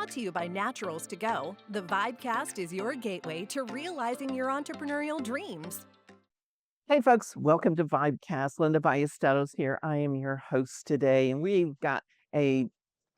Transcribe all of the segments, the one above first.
Brought to you by Naturals To Go, the VIBEcast is your gateway to realizing your entrepreneurial dreams. Hey, folks, welcome to VIBEcast. Linda Ballesteros here. I am your host today, and we've got a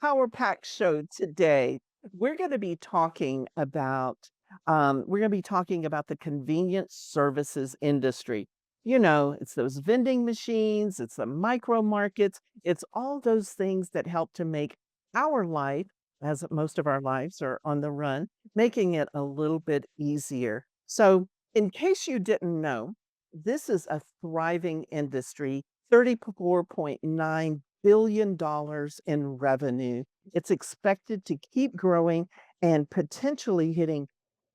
power pack show today. We're going to be talking about the convenience services industry. You know, it's those vending machines, it's the micro markets, it's all those things that help to make our life, as most of our lives are on the run, making it a little bit easier. So, in case you didn't know, this is a thriving industry, $34.9 billion in revenue. It's expected to keep growing and potentially hitting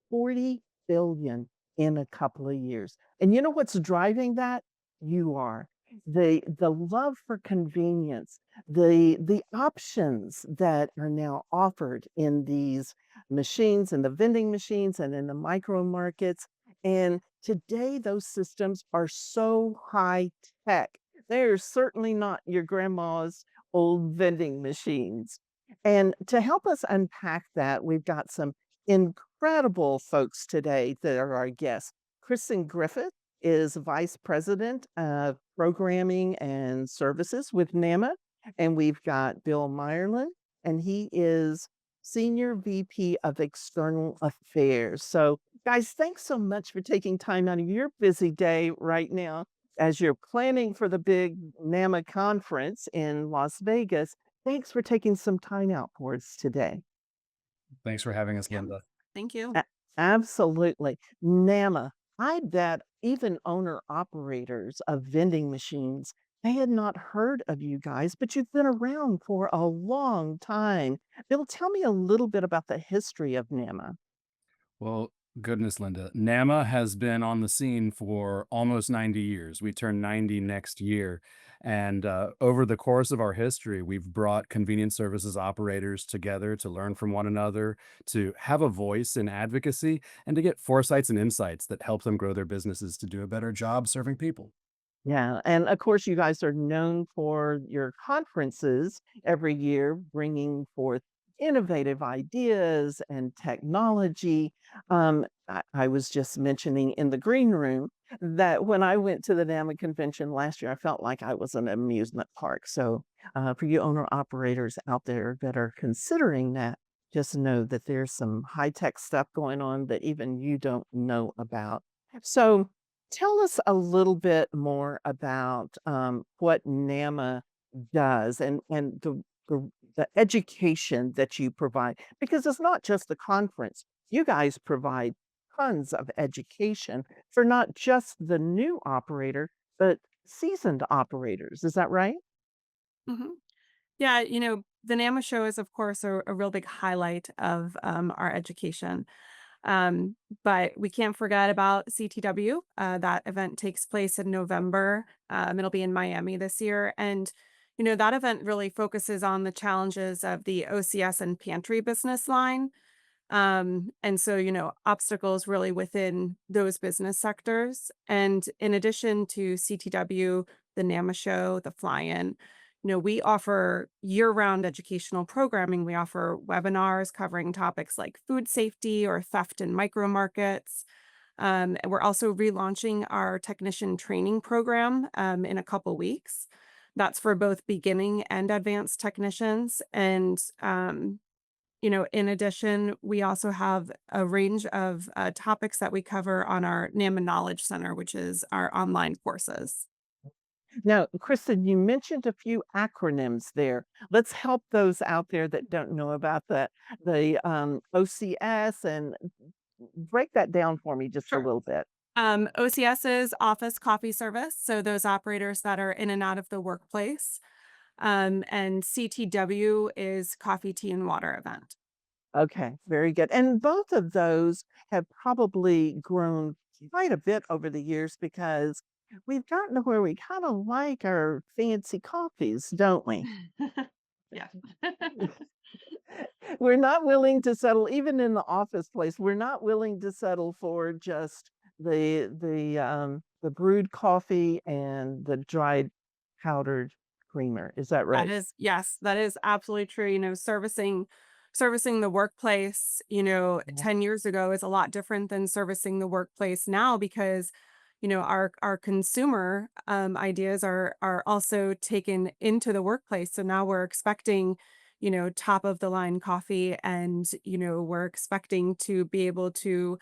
40 billion in a couple of years. And you know what's driving that? You are. The love for convenience, the options that are now offered in these machines, in the vending machines and in the micro markets. And today those systems are so high tech. They're certainly not your grandma's old vending machines. And to help us unpack that, we've got some incredible folks today that are our guests. Kristen Griffith is Vice President of Programming and Services with NAMA. And we've got Bill Meyerland, and he is Senior VP of External Affairs. So, guys, thanks so much for taking time out of your busy day right now as you're planning for the big NAMA conference in Las Vegas. Thanks for taking some time out for us today. Thanks for having us, Yeah, Linda. thank you. A Absolutely. NAMA, I bet even owner-operators of vending machines, they had not heard of you guys, but you've been around for a long time. Bill, tell me a little bit about the history of NAMA. Well, goodness, Linda. NAMA has been on the scene for almost 90 years. We turn 90 next year. And over the course of our history, we've brought convenience services operators together to learn from one another, to have a voice in advocacy, and to get foresights and insights that help them grow their businesses to do a better job serving people. Yeah, and of course, you guys are known for your conferences every year, bringing forth innovative ideas and technology. I was just mentioning in the green room that when I went to the NAMA convention last year, I felt like I was in an amusement park. So, for you owner operators out there that are considering that, just know that there's some high tech stuff going on that even you don't know about. So, tell us a little bit more about what NAMA does and the education that you provide, because it's not just the conference. You guys provide tons of education for not just the new operator, but seasoned operators. Is that right? Mhm. Yeah, the NAMA show is, of course, a real big highlight of our education. But we can't forget about CTW. That event takes place in November. It'll be in Miami this year. And, that event really focuses on the challenges of the OCS and pantry business line. And so, obstacles really within those business sectors. And in addition to CTW, the NAMA show, the fly-in, we offer year-round educational programming. We offer webinars covering topics like food safety or theft in micro markets. And we're also relaunching our technician training program in a couple weeks. That's for both beginning and advanced technicians. And in addition, we also have a range of topics that we cover on our NAMA Knowledge Center, which is our online courses. Now, Kristen, you mentioned a few acronyms there. Let's help those out there that don't know about the OCS and break that down for me just a Sure. little bit. OCS is office coffee service, so those operators that are in and out of the workplace. And CTW is coffee, tea, and water event. Okay, very good. And both of those have probably grown quite a bit over the years because we've gotten to where we kind of like our fancy coffees, don't we? Yeah. We're not willing to settle, even in the office place, we're not willing to settle for just the brewed coffee and the dried powdered creamer. Is that That right? is, yes, that is absolutely true. Servicing servicing the workplace, Yeah. 10 years ago is a lot different than servicing the workplace now because, our consumer ideas are also taken into the workplace. So now we're expecting, top of the line coffee and, we're expecting to be able to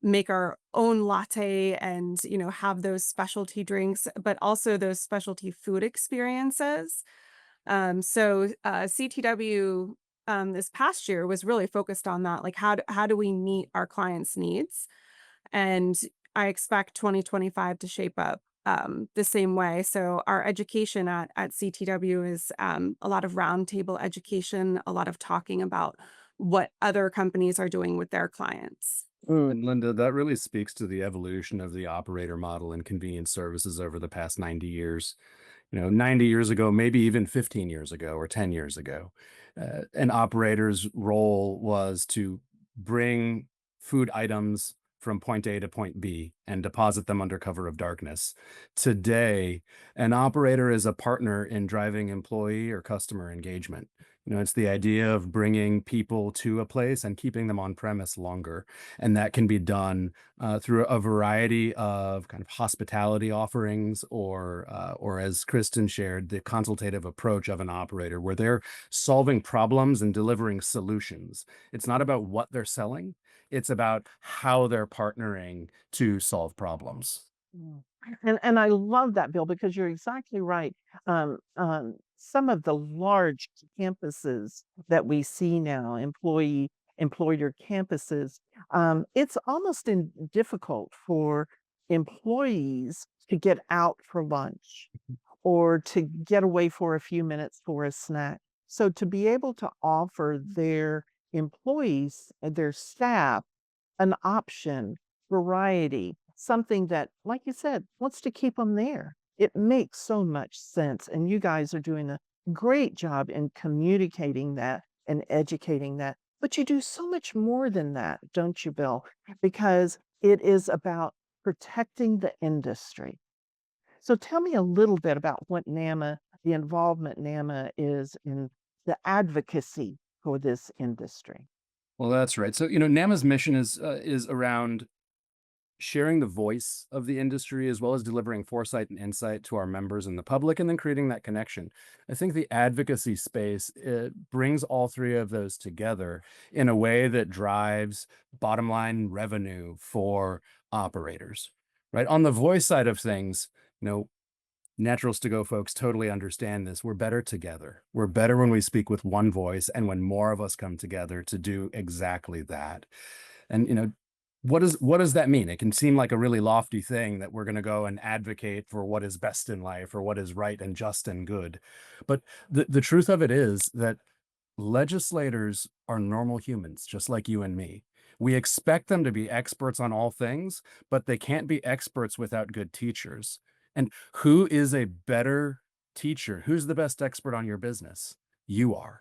make our own latte and, have those specialty drinks, but also those specialty food experiences. CTW this past year was really focused on that. Like, how do we meet our clients' needs? And I expect 2025 to shape up the same way. So our education at CTW is a lot of roundtable education, a lot of talking about what other companies are doing with their clients. Mm. And Linda, that really speaks to the evolution of the operator model in convenience services over the past 90 years. 90 years ago, maybe even 15 years ago or 10 years ago, an operator's role was to bring food items from point A to point B and deposit them under cover of darkness. Today, an operator is a partner in driving employee or customer engagement. It's the idea of bringing people to a place and keeping them on premise longer. And that can be done through a variety of kind of hospitality offerings, or as Kristen shared, the consultative approach of an operator, where they're solving problems and delivering solutions. It's not about what they're selling; it's about how they're partnering to solve problems. Mm. And I love that, Bill, because you're exactly right. Some of the large campuses that we see now, employer campuses, it's almost difficult for employees to get out for lunch or to get away for a few minutes for a snack. So to be able to offer their employees, their staff, an option, variety, something that, like you said, wants to keep them there. It makes so much sense. And you guys are doing a great job in communicating that and educating that. But you do so much more than that, don't you, Bill? Because it is about protecting the industry. So tell me a little bit about what NAMA, the involvement NAMA is in the advocacy for this industry. Well, that's right. So, NAMA's mission is around sharing the voice of the industry as well as delivering foresight and insight to our members and the public, and then creating that connection. I think the advocacy space, it brings all three of those together in a way that drives bottom line revenue for operators. Right on the voice side of things, you know, Naturals to go folks totally understand this. We're better together. We're better when we speak with one voice and when more of us come together to do exactly that. And what does that mean? It can seem like a really lofty thing that we're going to go and advocate for what is best in life or what is right and just and good. But the truth of it is that legislators are normal humans, just like you and me. We expect them to be experts on all things, but they can't be experts without good teachers. And who is a better teacher? Who's the best expert on your business? You are.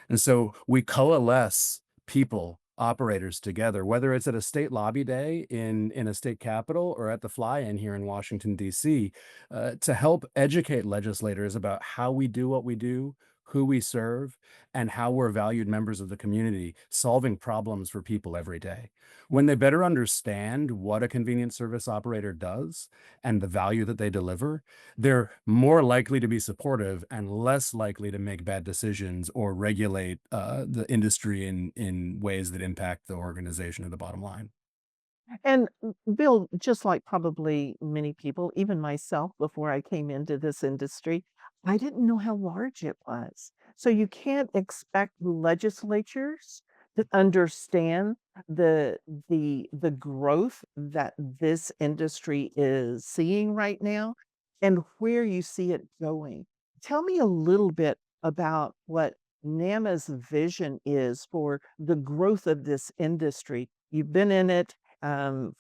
And so we coalesce people, operators together, whether it's at a state lobby day in a state capitol or at the fly-in here in Washington, D.C., to help educate legislators about how we do what we do, who we serve, and how we're valued members of the community, solving problems for people every day. When they better understand what a convenience service operator does and the value that they deliver, they're more likely to be supportive and less likely to make bad decisions or regulate the industry in ways that impact the organization or the bottom line. And Bill, just like probably many people, even myself, before I came into this industry, I didn't know how large it was. So you can't expect legislatures to understand the growth that this industry is seeing right now and where you see it going. Tell me a little bit about what NAMA's vision is for the growth of this industry. You've been in it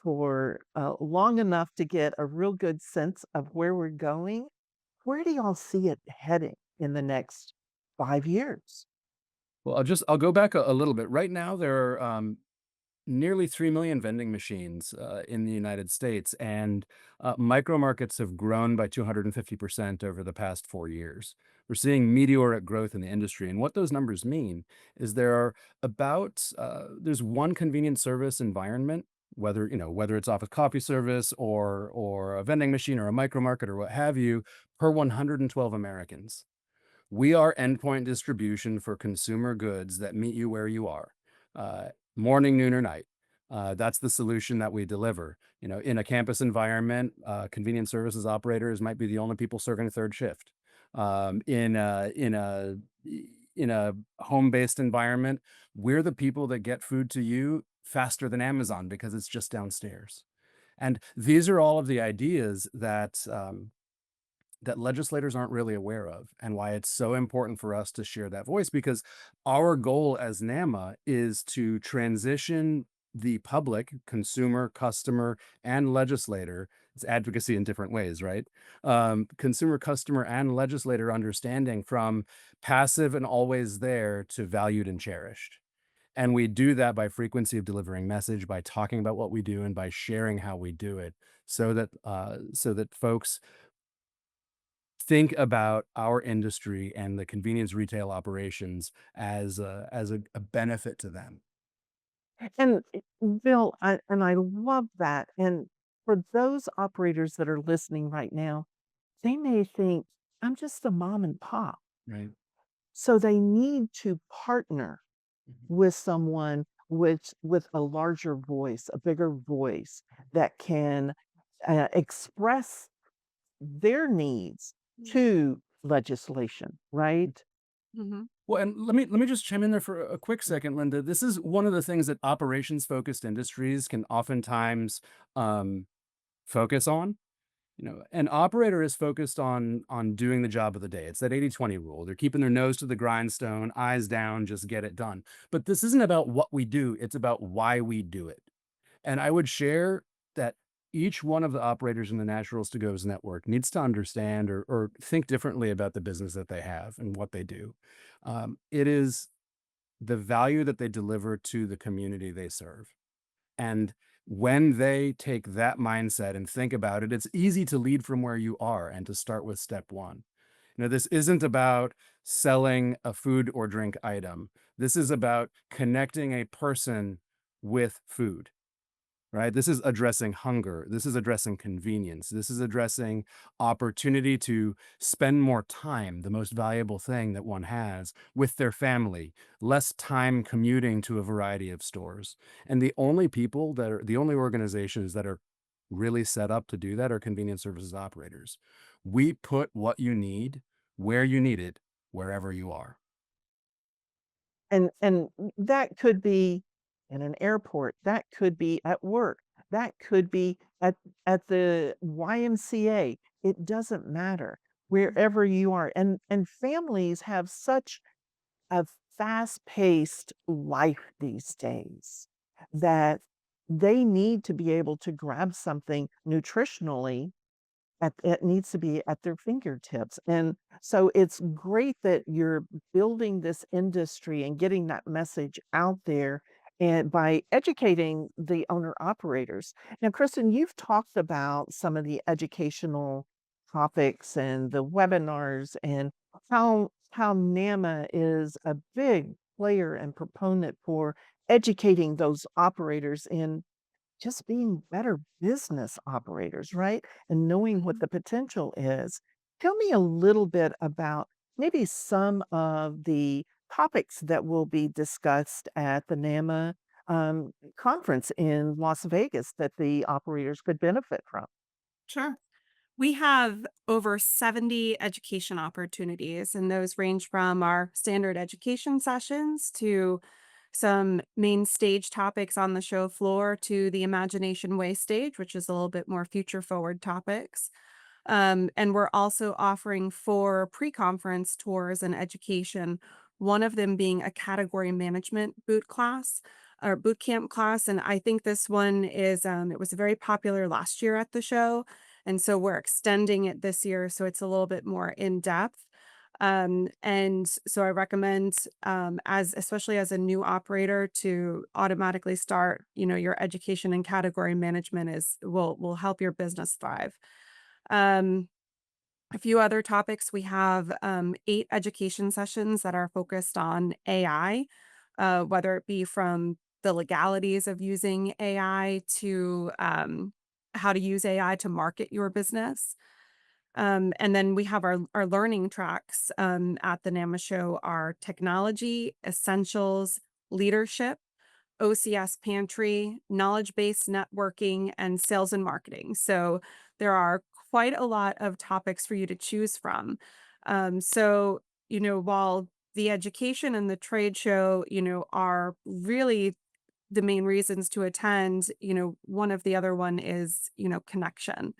for long enough to get a real good sense of where we're going. Where do y'all see it heading in the next 5 years? Well, I'll go back a little bit. Right now, there are nearly 3 million vending machines in the United States, and micro markets have grown by 250% over the past 4 years. We're seeing meteoric growth in the industry. And what those numbers mean is there's one convenience service environment, whether it's office coffee service or a vending machine or a micro market or what have you, per 112 Americans. We are endpoint distribution for consumer goods that meet you where you are, uh, morning, noon, or night. That's the solution that we deliver. In a campus environment, convenience services operators might be the only people serving a third shift. In a home-based environment, we're the people that get food to you faster than Amazon because it's just downstairs. And these are all of the ideas that legislators aren't really aware of, and why it's so important for us to share that voice, because our goal as NAMA is to transition the public, consumer, customer, and legislator. It's advocacy in different ways, right? Consumer, customer, and legislator understanding from passive and always there to valued and cherished. And we do that by frequency of delivering message, by talking about what we do, and by sharing how we do it, so that folks think about our industry and the convenience retail operations as a benefit to them. And Bill, I love that. And for those operators that are listening right now, they may think, I'm just a mom and pop. Right. So they need to partner Mhm. with someone with a larger voice, a bigger voice that can express their needs to legislation, right? Mhm. Well, and let me just chime in there for a quick second, Linda. This is one of the things that operations-focused industries can oftentimes um, focus on. An operator is focused on doing the job of the day. It's that 80/20 rule. They're keeping their nose to the grindstone, eyes down, just get it done. But this isn't about what we do, it's about why we do it. And I would share that each one of the operators in the Naturals to Go's network needs to understand or think differently about the business that they have and what they do. It is the value that they deliver to the community they serve. And when they take that mindset and think about it, it's easy to lead from where you are and to start with step one. This isn't about selling a food or drink item. This is about connecting a person with food, right? This is addressing hunger. This is addressing convenience. This is addressing opportunity to spend more time, the most valuable thing that one has, with their family, less time commuting to a variety of stores. And the only organizations that are really set up to do that are convenience services operators. We put what you need where you need it, wherever you are. And that could be in an airport, that could be at work, that could be at the YMCA. It doesn't matter wherever you are. And families have such a fast-paced life these days that they need to be able to grab something nutritionally it needs to be at their fingertips. And so it's great that you're building this industry and getting that message out there and by educating the owner operators. Now, Kristen, you've talked about some of the educational topics and the webinars and how NAMA is a big player and proponent for educating those operators in just being better business operators, right? And knowing what Mhm. the potential is. Tell me a little bit about maybe some of the topics that will be discussed at the NAMA conference in Las Vegas that the operators could benefit from. Sure. We have over 70 education opportunities, and those range from our standard education sessions to some main stage topics on the show floor to the Imagination Way stage, which is a little bit more future forward topics. And we're also offering 4 pre-conference tours and education, one of them being a category management boot class or boot camp class. And I think this one is, it was very popular last year at the show. And so we're extending it this year. So it's a little bit more in depth. And so I recommend, especially as a new operator, to automatically start, your education and category management will help your business thrive. Um, A few other topics, we have 8 education sessions that are focused on AI, whether it be from the legalities of using AI to how to use AI to market your business. And then we have our learning tracks at the NAMA show are technology, essentials, leadership, OCS pantry, knowledge based networking, and sales and marketing. So there are quite a lot of topics for you to choose from. So, while the education and the trade show, are really the main reasons to attend, one of the other one is, connection.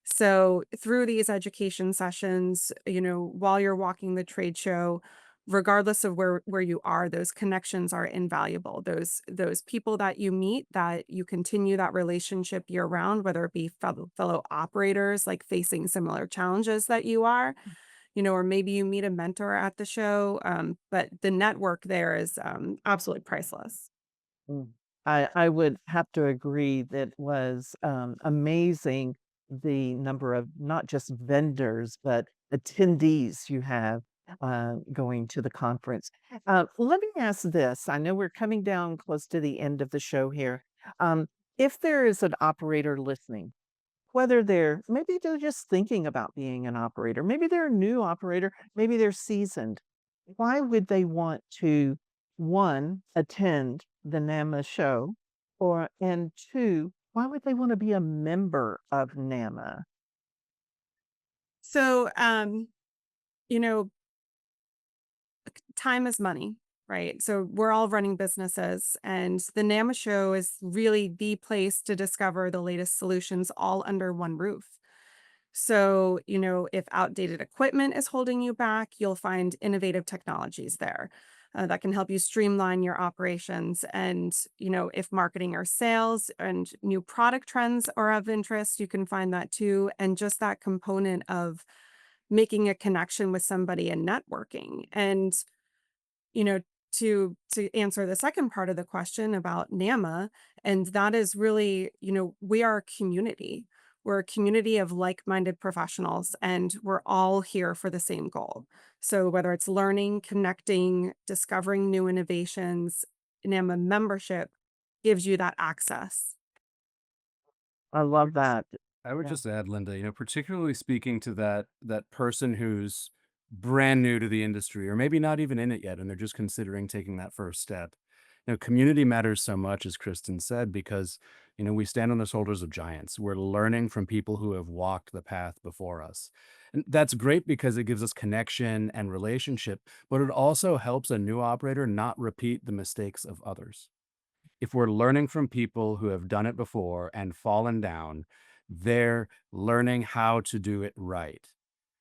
So through these education sessions, while you're walking the trade show, regardless of where you are, those connections are invaluable. Those people that you meet, that you continue that relationship year round, whether it be fellow operators like facing similar challenges that you are, or maybe you meet a mentor at the show. But the network there is absolutely priceless. Mm. I would have to agree that was amazing the number of not just vendors, but attendees you have going to the conference. Let me ask this. I know we're coming down close to the end of the show here. If there is an operator listening, whether maybe they're just thinking about being an operator, maybe they're a new operator, maybe they're seasoned. Why would they want to, one, attend the NAMA show, and two, why would they want to be a member of NAMA? So, you know, time is money, right? So we're all running businesses, and the NAMA show is really the place to discover the latest solutions all under one roof. So, if outdated equipment is holding you back, you'll find innovative technologies there that can help you streamline your operations. And, if marketing or sales and new product trends are of interest, you can find that too. And just that component of making a connection with somebody and networking. And you know, to answer the second part of the question about NAMA, and that is really, we are a community. We're a community of like-minded professionals, and we're all here for the same goal. So whether it's learning, connecting, discovering new innovations, NAMA membership gives you that access. I love that. I would Yeah. just add, Linda, particularly speaking to that person who's brand new to the industry, or maybe not even in it yet, and they're just considering taking that first step. Community matters so much, as Kristen said, because we stand on the shoulders of giants. We're learning from people who have walked the path before us, and that's great because it gives us connection and relationship. But it also helps a new operator not repeat the mistakes of others. If we're learning from people who have done it before and fallen down, they're learning how to do it right.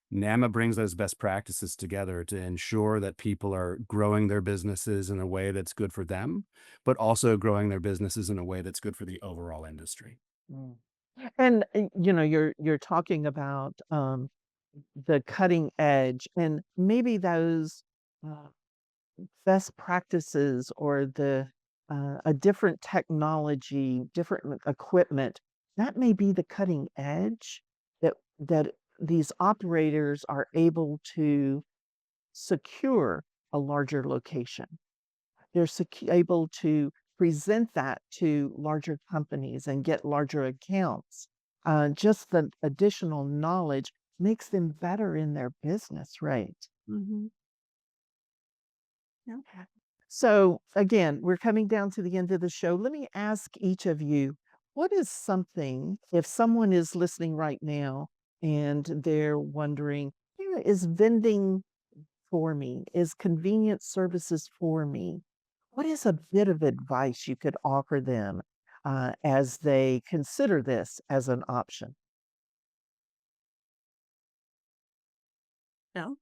NAMA brings those best practices together to ensure that people are growing their businesses in a way that's good for them, but also growing their businesses in a way that's good for the overall industry. Mm. And you're talking about the cutting edge, and maybe those uh, best practices or a different technology, different equipment, that may be the cutting edge that these operators are able to secure a larger location. They're able to present that to larger companies and get larger accounts. Just the additional knowledge makes them better in their business, right? Mhm. Yeah. So, again, we're coming down to the end of the show. Let me ask each of you, what is something, if someone is listening right now and they're wondering, is vending for me? Is convenience services for me? What is a bit of advice you could offer them as they consider this as an option? No?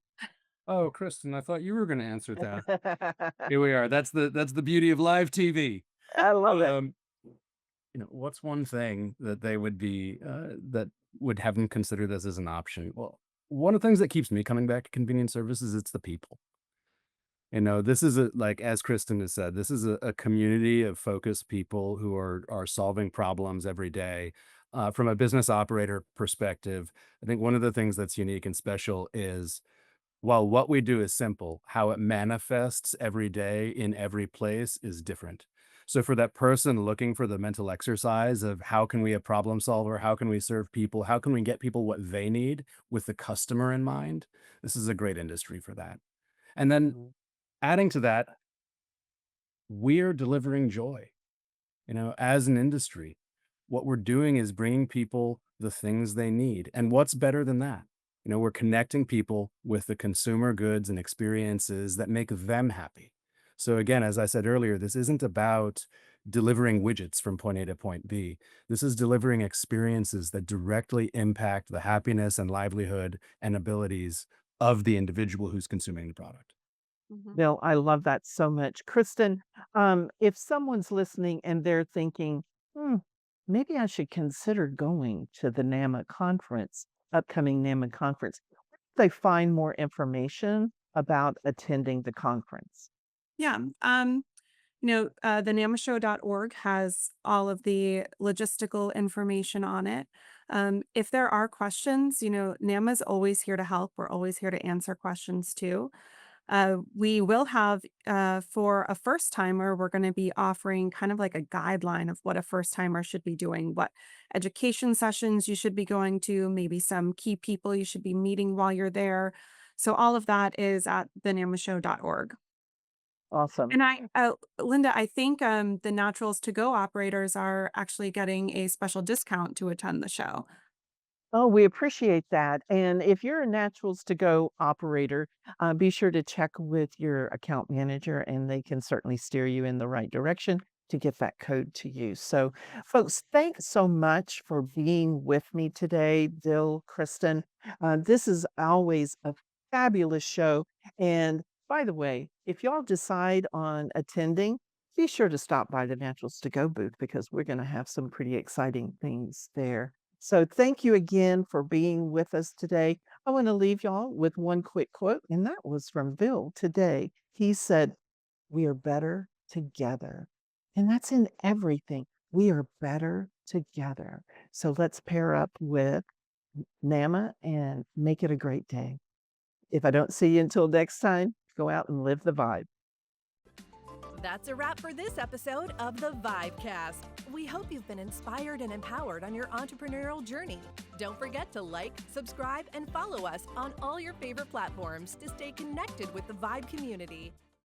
Oh, Kristen, I thought you were going to answer that. Here we are. That's the beauty of live TV. I love it. Um, what's one thing that they would be that would have them consider this as an option? Well, one of the things that keeps me coming back to convenience services, it's the people. This is like as Kristen has said, this is a community of focused people who are solving problems every day. From a business operator perspective, I think one of the things that's unique and special is while what we do is simple, how it manifests every day in every place is different. So for that person looking for the mental exercise of how can we a problem solver, how can we serve people, how can we get people what they need with the customer in mind, this is a great industry for that. And then Mhm. adding to that, we're delivering joy. As an industry, what we're doing is bringing people the things they need. And what's better than that? We're connecting people with the consumer goods and experiences that make them happy. So, again, as I said earlier, this isn't about delivering widgets from point A to point B. This is delivering experiences that directly impact the happiness and livelihood and abilities of the individual who's consuming the product. Mhm. Bill, I love that so much. Kristen, if someone's listening and they're thinking, hmm, maybe I should consider going to the NAMA conference, upcoming NAMA conference, they find more information about attending the conference. Yeah. The namashow.org has all of the logistical information on it. If there are questions, NAMA's always here to help. We're always here to answer questions too. We will have, for a first timer, we're going to be offering kind of like a guideline of what a first timer should be doing, what education sessions you should be going to, maybe some key people you should be meeting while you're there. So all of that is at thenamashow.org. Awesome. And Linda, I think the Naturals to Go operators are actually getting a special discount to attend the show. Oh, we appreciate that. And if you're a Naturals to Go operator, be sure to check with your account manager, and they can certainly steer you in the right direction to get that code to you. So, folks, thanks so much for being with me today, Bill, Kristen. This is always a fabulous show. And by the way, if y'all decide on attending, be sure to stop by the Naturals to Go booth because we're going to have some pretty exciting things there. So thank you again for being with us today. I want to leave y'all with one quick quote, and that was from Bill today. He said, "We are better together." And that's in everything. We are better together. So let's pair up with NAMA and make it a great day. If I don't see you until next time, go out and live the vibe. That's a wrap for this episode of the VIBEcast. We hope you've been inspired and empowered on your entrepreneurial journey. Don't forget to like, subscribe, and follow us on all your favorite platforms to stay connected with the Vibe community.